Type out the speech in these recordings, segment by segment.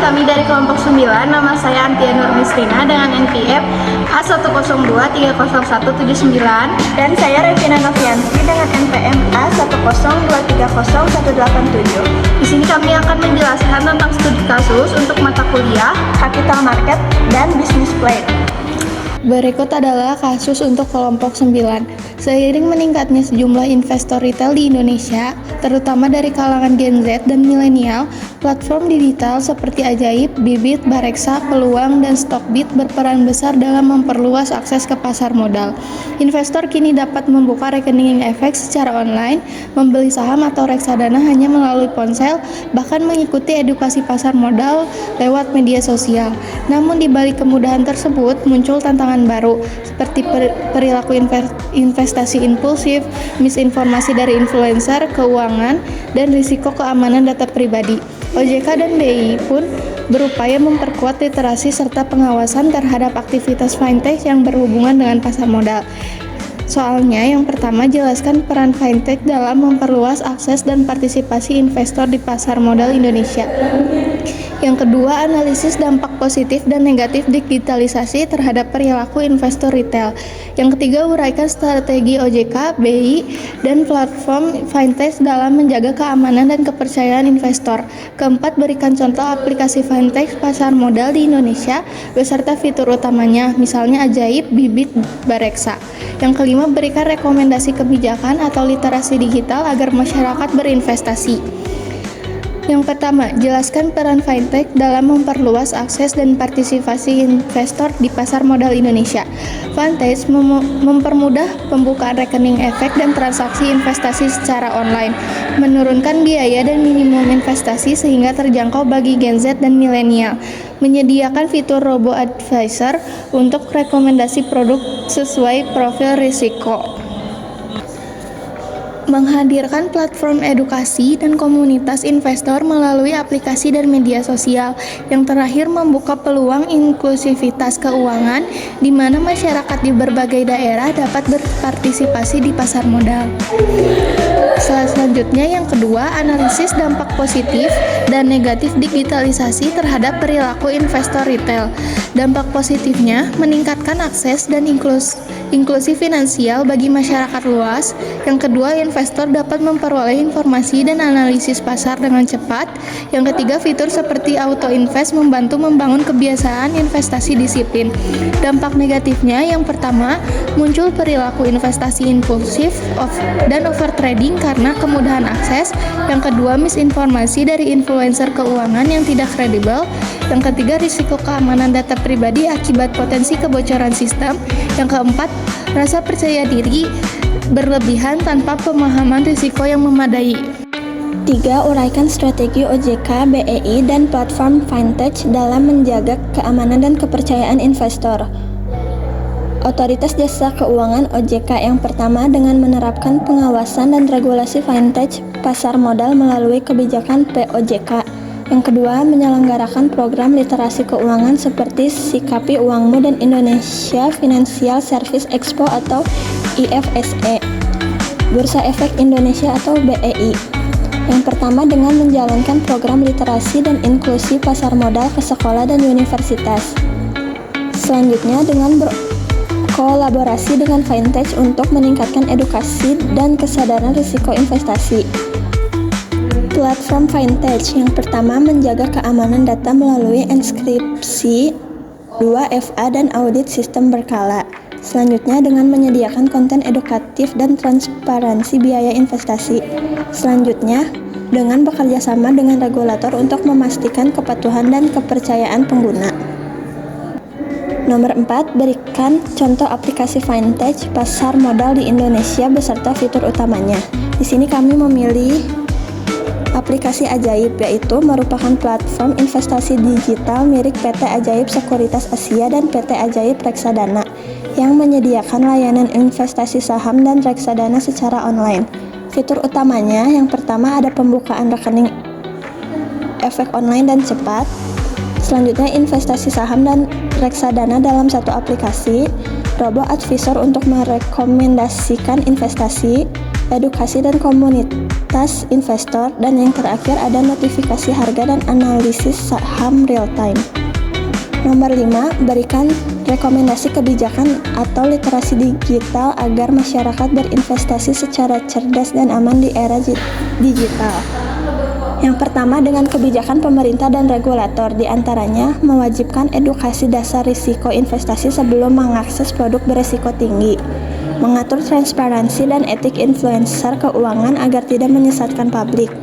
kami dari kelompok 9. Nama saya Antia Nur Misrina dengan NPF A102300179. Dan saya Revina Novianti dengan NPM A102301877. Di sini kami akan menjelaskan tentang studi kasus untuk mata kuliah Capital Market dan Business Plan. Berikut adalah kasus untuk kelompok 9. Seiring meningkatnya sejumlah investor retail di Indonesia, terutama dari kalangan Gen Z dan milenial, platform digital seperti Ajaib, Bibit, Bareksa, Peluang, dan Stockbit berperan besar dalam memperluas akses ke pasar modal. Investor kini dapat membuka rekening FX secara online, membeli saham atau reksadana hanya melalui ponsel, bahkan mengikuti edukasi pasar modal lewat media sosial. Namun di balik kemudahan tersebut muncul tantangan baru seperti perilaku investasi impulsif, misinformasi dari influencer keuangan, dan risiko keamanan data pribadi. OJK dan BI pun berupaya memperkuat literasi serta pengawasan terhadap aktivitas fintech yang berhubungan dengan pasar modal. Soalnya, yang pertama, jelaskan peran fintech dalam memperluas akses dan partisipasi investor di pasar modal Indonesia. Yang kedua, analisis dampak positif dan negatif digitalisasi terhadap perilaku investor retail. Yang ketiga, uraikan strategi OJK, BI, dan platform fintech dalam menjaga keamanan dan kepercayaan investor. Keempat, berikan contoh aplikasi fintech pasar modal di Indonesia beserta fitur utamanya, misalnya Ajaib, Bibit, Bareksa. Yang kelima, berikan rekomendasi kebijakan atau literasi digital agar masyarakat berinvestasi. Yang pertama, jelaskan peran fintech dalam memperluas akses dan partisipasi investor di pasar modal Indonesia. Fintech mempermudah pembukaan rekening efek dan transaksi investasi secara online, menurunkan biaya dan minimum investasi sehingga terjangkau bagi Gen Z dan milenial, menyediakan fitur robo advisor untuk rekomendasi produk sesuai profil risiko, menghadirkan platform edukasi dan komunitas investor melalui aplikasi dan media sosial. Yang terakhir, membuka peluang inklusivitas keuangan di mana masyarakat di berbagai daerah dapat berpartisipasi di pasar modal. Selanjutnya, yang kedua, analisis dampak positif dan negatif digitalisasi terhadap perilaku investor retail. Dampak positifnya, meningkatkan akses dan inklusi finansial bagi masyarakat luas. Yang kedua, investor dapat memperoleh informasi dan analisis pasar dengan cepat. Yang ketiga, fitur seperti auto invest membantu membangun kebiasaan investasi disiplin. Dampak negatifnya, yang pertama, muncul perilaku investasi impulsif dan overtrading karena kemudahan akses. Yang kedua, misinformasi dari influencer keuangan yang tidak kredibel. Yang ketiga, risiko keamanan data pribadi akibat potensi kebocoran sistem. Yang keempat, rasa percaya diri berlebihan tanpa pemahaman risiko yang memadai. 3. Uraikan strategi OJK, BEI, dan platform fintech dalam menjaga keamanan dan kepercayaan investor. Otoritas Jasa Keuangan OJK yang pertama dengan menerapkan pengawasan dan regulasi fintech pasar modal melalui kebijakan POJK. Yang kedua, menyelenggarakan program literasi keuangan seperti Sikapi Uangmu dan Indonesia Financial Service Expo atau IFSE, Bursa Efek Indonesia atau BEI. Yang pertama, dengan menjalankan program literasi dan inklusi pasar modal ke sekolah dan universitas. Selanjutnya, dengan berkolaborasi dengan fintech untuk meningkatkan edukasi dan kesadaran risiko investasi. Platform fintech yang pertama, menjaga keamanan data melalui enkripsi, 2FA, dan audit sistem berkala. Selanjutnya, dengan menyediakan konten edukatif dan transparansi biaya investasi. Selanjutnya, dengan bekerja sama dengan regulator untuk memastikan kepatuhan dan kepercayaan pengguna. Nomor 4, berikan contoh aplikasi fintech pasar modal di Indonesia beserta fitur utamanya. Di sini kami memilih aplikasi Ajaib, yaitu merupakan platform investasi digital milik PT Ajaib Sekuritas Asia dan PT Ajaib Reksadana yang menyediakan layanan investasi saham dan reksadana secara online. Fitur utamanya, yang pertama, ada pembukaan rekening efek online dan cepat. Selanjutnya, investasi saham dan reksadana dalam satu aplikasi, robo advisor untuk merekomendasikan investasi, edukasi dan komunitas investor, dan yang terakhir ada notifikasi harga dan analisis saham real time. Nomor 5, berikan rekomendasi kebijakan atau literasi digital agar masyarakat berinvestasi secara cerdas dan aman di era digital. Yang pertama, dengan kebijakan pemerintah dan regulator, diantaranya mewajibkan edukasi dasar risiko investasi sebelum mengakses produk berisiko tinggi, mengatur transparansi dan etik influencer keuangan agar tidak menyesatkan publik,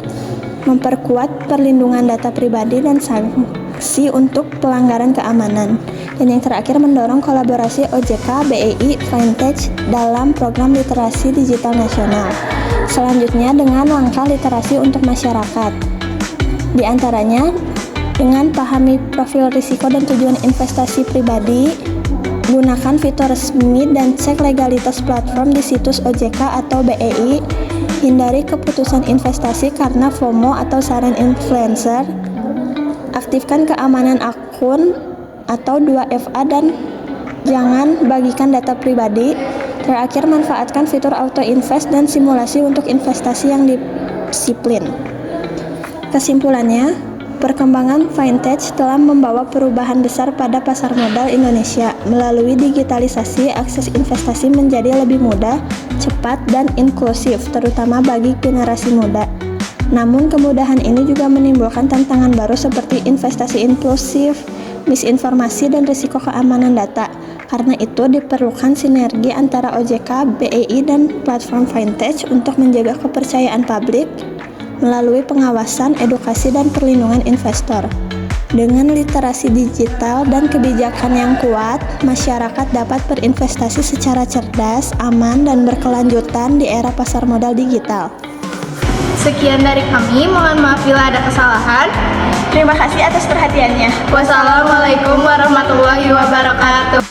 memperkuat perlindungan data pribadi dan sanksi untuk pelanggaran keamanan, dan yang terakhir mendorong kolaborasi OJK, BEI, Fintech dalam program literasi digital nasional. Selanjutnya dengan langkah literasi untuk masyarakat, di antaranya dengan pahami profil risiko dan tujuan investasi pribadi, gunakan fitur resmi dan cek legalitas platform di situs OJK atau BEI, hindari keputusan investasi karena FOMO atau saran influencer, aktifkan keamanan akun atau 2FA dan jangan bagikan data pribadi. Terakhir, manfaatkan fitur auto invest dan simulasi untuk investasi yang disiplin. Kesimpulannya, perkembangan fintech telah membawa perubahan besar pada pasar modal Indonesia. Melalui digitalisasi, akses investasi menjadi lebih mudah, cepat, dan inklusif, terutama bagi generasi muda. Namun, kemudahan ini juga menimbulkan tantangan baru seperti investasi impulsif, misinformasi, dan risiko keamanan data. Karena itu, diperlukan sinergi antara OJK, BEI, dan platform fintech untuk menjaga kepercayaan publik melalui pengawasan, edukasi, dan perlindungan investor. Dengan literasi digital dan kebijakan yang kuat, masyarakat dapat berinvestasi secara cerdas, aman, dan berkelanjutan di era pasar modal digital. Sekian dari kami, mohon maaf bila ada kesalahan. Terima kasih atas perhatiannya. Wassalamualaikum warahmatullahi wabarakatuh.